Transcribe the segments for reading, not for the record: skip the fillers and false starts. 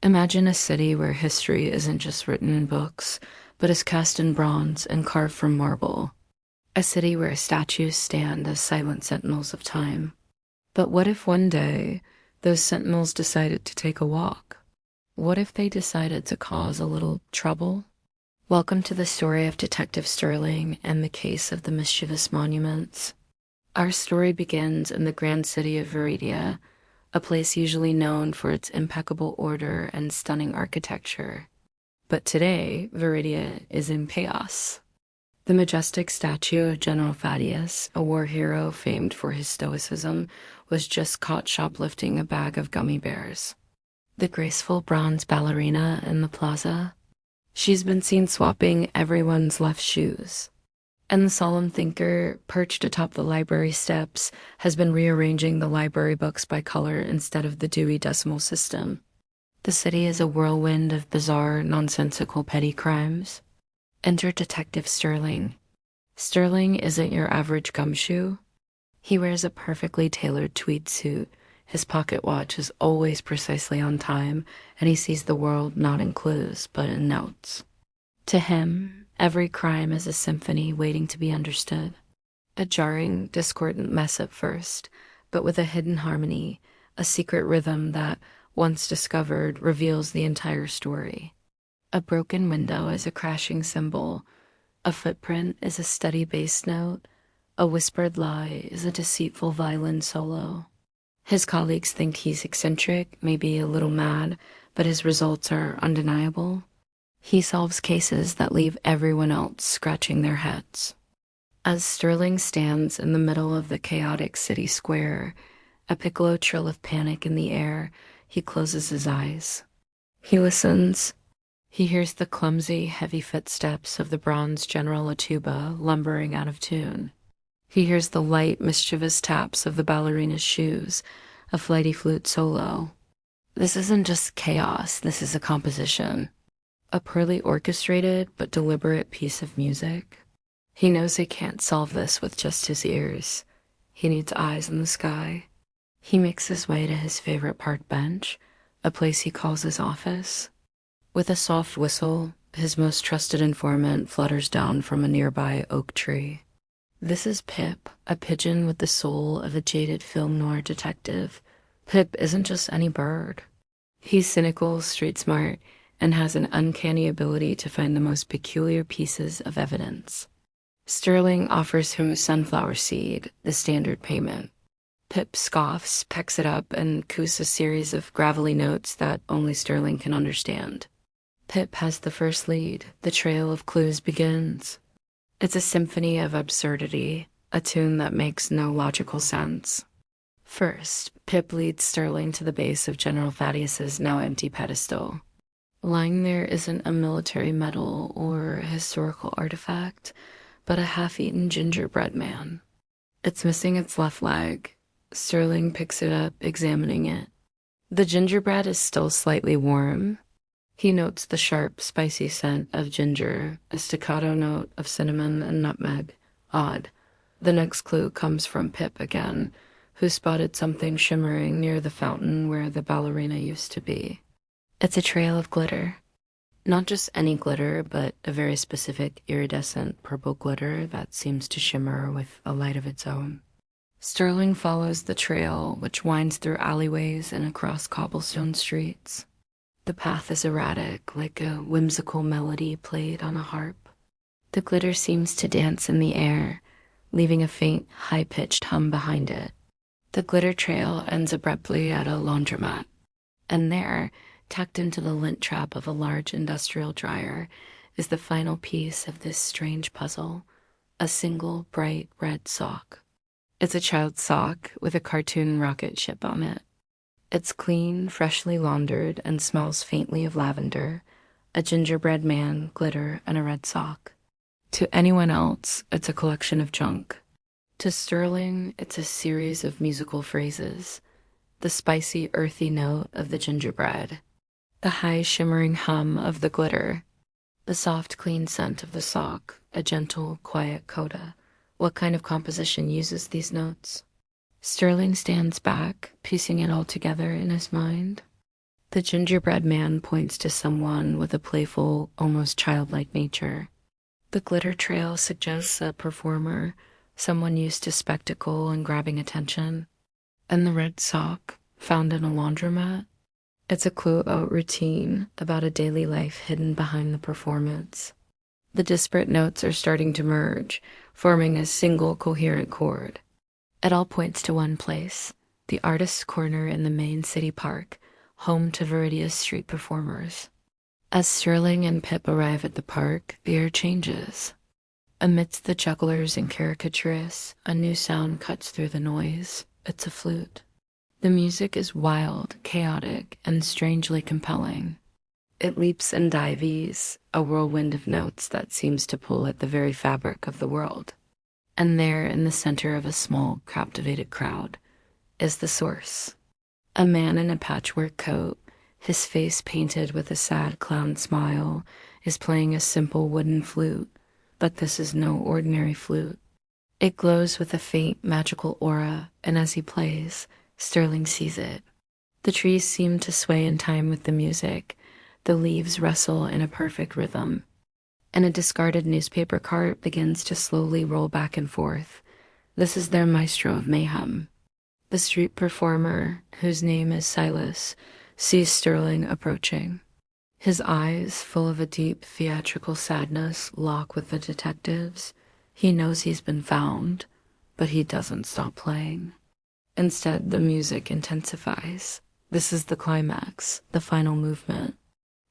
Imagine a city where history isn't just written in books, but is cast in bronze and carved from marble. A city where statues stand as silent sentinels of time. But what if one day those sentinels decided to take a walk? What if they decided to cause a little trouble? Welcome to the story of Detective Sterling and the case of the mischievous monuments. Our story begins in the grand city of Veridia, a place usually known for its impeccable order and stunning architecture. But today, Veridia is in chaos. The majestic statue of General Thaddeus, a war hero famed for his stoicism, was just caught shoplifting a bag of gummy bears. The graceful bronze ballerina in the plaza, she's been seen swapping everyone's left shoes. And the solemn thinker, perched atop the library steps, has been rearranging the library books by color instead of the Dewey Decimal System. The city is a whirlwind of bizarre, nonsensical petty crimes. Enter Detective Sterling. Sterling isn't your average gumshoe. He wears a perfectly tailored tweed suit. His pocket watch is always precisely on time, and he sees the world not in clues, but in notes. To him, every crime is a symphony waiting to be understood. A jarring, discordant mess at first, but with a hidden harmony, a secret rhythm that, once discovered, reveals the entire story. A broken window is a crashing cymbal. A footprint is a steady bass note. A whispered lie is a deceitful violin solo. His colleagues think he's eccentric, maybe a little mad, but his results are undeniable. He solves cases that leave everyone else scratching their heads. As Sterling stands in the middle of the chaotic city square, a piccolo trill of panic in the air, he closes his eyes. He listens. He hears the clumsy, heavy footsteps of the bronze General Latuba lumbering out of tune. He hears the light, mischievous taps of the ballerina's shoes, a flighty flute solo. This isn't just chaos, this is a composition. A poorly orchestrated but deliberate piece of music. He knows he can't solve this with just his ears. He needs eyes in the sky. He makes his way to his favorite park bench, a place he calls his office. With a soft whistle, his most trusted informant flutters down from a nearby oak tree. This is Pip, a pigeon with the soul of a jaded film noir detective. Pip isn't just any bird. He's cynical, street smart, and has an uncanny ability to find the most peculiar pieces of evidence. Sterling offers him a sunflower seed, the standard payment. Pip scoffs, pecks it up, and coos a series of gravelly notes that only Sterling can understand. Pip has the first lead. The trail of clues begins. It's a symphony of absurdity, a tune that makes no logical sense. First, Pip leads Sterling to the base of General Thaddeus's now empty pedestal. Lying there isn't a military medal or a historical artifact, but a half-eaten gingerbread man. It's missing its left leg. Sterling picks it up, examining it. The gingerbread is still slightly warm. He notes the sharp, spicy scent of ginger, a staccato note of cinnamon and nutmeg. Odd. The next clue comes from Pip again, who spotted something shimmering near the fountain where the ballerina used to be. It's a trail of glitter. Not just any glitter, but a very specific iridescent purple glitter that seems to shimmer with a light of its own. Sterling follows the trail, which winds through alleyways and across cobblestone streets. The path is erratic, like a whimsical melody played on a harp. The glitter seems to dance in the air, leaving a faint, high-pitched hum behind it. The glitter trail ends abruptly at a laundromat, and there, tucked into the lint trap of a large industrial dryer, is the final piece of this strange puzzle, a single bright red sock. It's a child's sock with a cartoon rocket ship on it. It's clean, freshly laundered, and smells faintly of lavender, a gingerbread man, glitter, and a red sock. To anyone else, it's a collection of junk. To Sterling, it's a series of musical phrases, the spicy, earthy note of the gingerbread, the high, shimmering hum of the glitter, the soft, clean scent of the sock, a gentle, quiet coda. What kind of composition uses these notes? Sterling stands back, piecing it all together in his mind. The gingerbread man points to someone with a playful, almost childlike nature. The glitter trail suggests a performer, someone used to spectacle and grabbing attention. And the red sock, found in a laundromat, it's a clue about routine, about a daily life hidden behind the performance. The disparate notes are starting to merge, forming a single coherent chord. It all points to one place, the artist's corner in the main city park, home to Veridia's street performers. As Sterling and Pip arrive at the park, the air changes. Amidst the jugglers and caricaturists, a new sound cuts through the noise. It's a flute. The music is wild, chaotic, and strangely compelling. It leaps and dives, a whirlwind of notes that seems to pull at the very fabric of the world. And there, in the center of a small, captivated crowd, is the source. A man in a patchwork coat, his face painted with a sad clown smile, is playing a simple wooden flute, but this is no ordinary flute. It glows with a faint, magical aura, and as he plays, Sterling sees it. The trees seem to sway in time with the music. The leaves rustle in a perfect rhythm, and a discarded newspaper cart begins to slowly roll back and forth. This is their maestro of mayhem. The street performer, whose name is Silas, sees Sterling approaching. His eyes, full of a deep theatrical sadness, lock with the detectives. He knows he's been found, but he doesn't stop playing. Instead, the music intensifies. This is the climax, the final movement.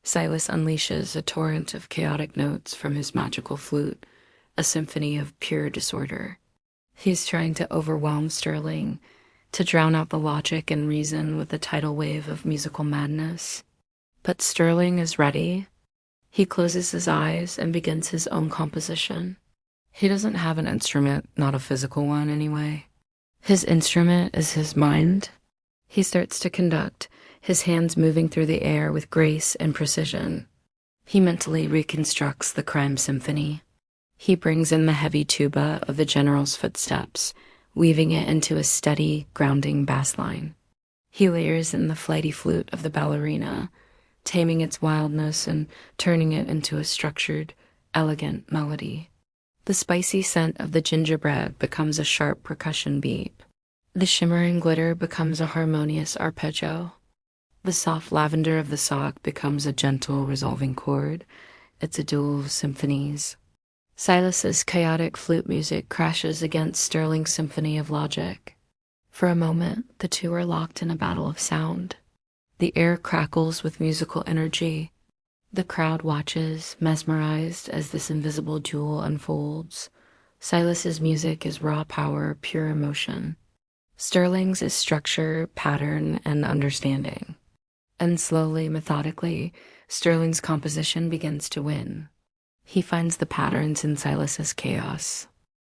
Silas unleashes a torrent of chaotic notes from his magical flute, a symphony of pure disorder. He's trying to overwhelm Sterling, to drown out the logic and reason with a tidal wave of musical madness. But Sterling is ready. He closes his eyes and begins his own composition. He doesn't have an instrument, not a physical one anyway. His instrument is his mind. He starts to conduct, his hands moving through the air with grace and precision. He mentally reconstructs the crime symphony. He brings in the heavy tuba of the general's footsteps, weaving it into a steady, grounding bass line. He layers in the flighty flute of the ballerina, taming its wildness and turning it into a structured, elegant melody. The spicy scent of the gingerbread becomes a sharp percussion beat. The shimmering glitter becomes a harmonious arpeggio. The soft lavender of the sock becomes a gentle, resolving chord. It's a duel of symphonies. Silas's chaotic flute music crashes against Sterling's symphony of logic. For a moment, the two are locked in a battle of sound. The air crackles with musical energy. The crowd watches, mesmerized, as this invisible duel unfolds. Silas's music is raw power, pure emotion. Sterling's is structure, pattern, and understanding. And slowly, methodically, Sterling's composition begins to win. He finds the patterns in Silas's chaos.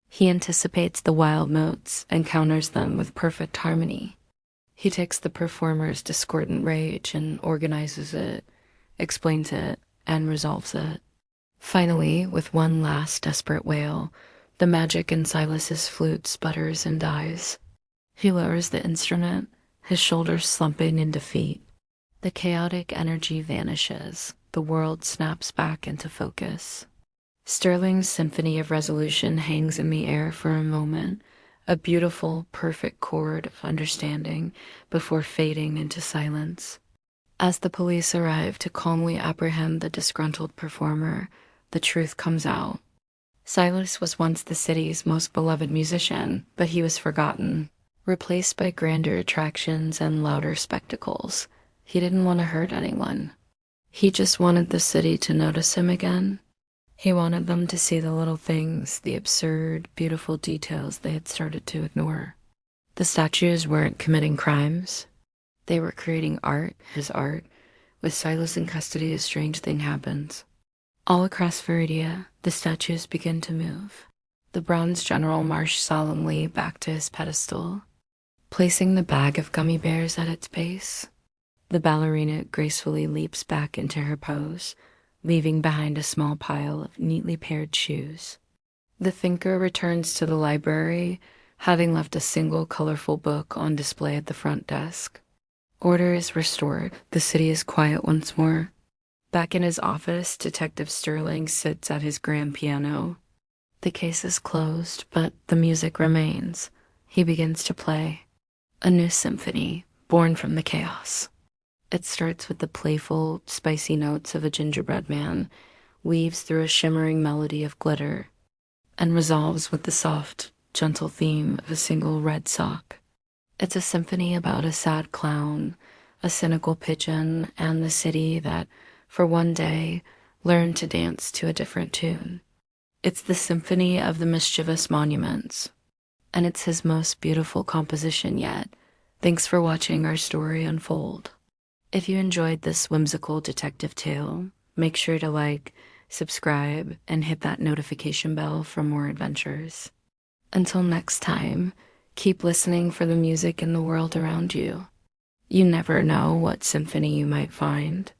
He anticipates the wild notes and counters them with perfect harmony. He takes the performer's discordant rage and organizes it, explains it, and resolves it. Finally, with one last desperate wail, the magic in Silas's flute sputters and dies. He lowers the instrument, his shoulders slumping in defeat. The chaotic energy vanishes. The world snaps back into focus. Sterling's symphony of resolution hangs in the air for a moment, a beautiful, perfect chord of understanding before fading into silence. As the police arrive to calmly apprehend the disgruntled performer, the truth comes out. Silas was once the city's most beloved musician, but he was forgotten, replaced by grander attractions and louder spectacles. He didn't want to hurt anyone. He just wanted the city to notice him again. He wanted them to see the little things, the absurd, beautiful details they had started to ignore. The statues weren't committing crimes. They were creating art, his art. With Silas in custody, a strange thing happens. All across Veridia, the statues begin to move. The bronze general marched solemnly back to his pedestal, placing the bag of gummy bears at its base. The ballerina gracefully leaps back into her pose, leaving behind a small pile of neatly paired shoes. The thinker returns to the library, having left a single colorful book on display at the front desk. Order is restored. The city is quiet once more. Back in his office, Detective Sterling sits at his grand piano. The case is closed, but the music remains. He begins to play. A new symphony, born from the chaos. It starts with the playful, spicy notes of a gingerbread man, weaves through a shimmering melody of glitter, and resolves with the soft, gentle theme of a single red sock. It's a symphony about a sad clown, a cynical pigeon, and the city that, for one day, learned to dance to a different tune. It's the symphony of the mischievous monuments, and it's his most beautiful composition yet. Thanks for watching our story unfold. If you enjoyed this whimsical detective tale, make sure to like, subscribe, and hit that notification bell for more adventures. Until next time, keep listening for the music in the world around you. You never know what symphony you might find.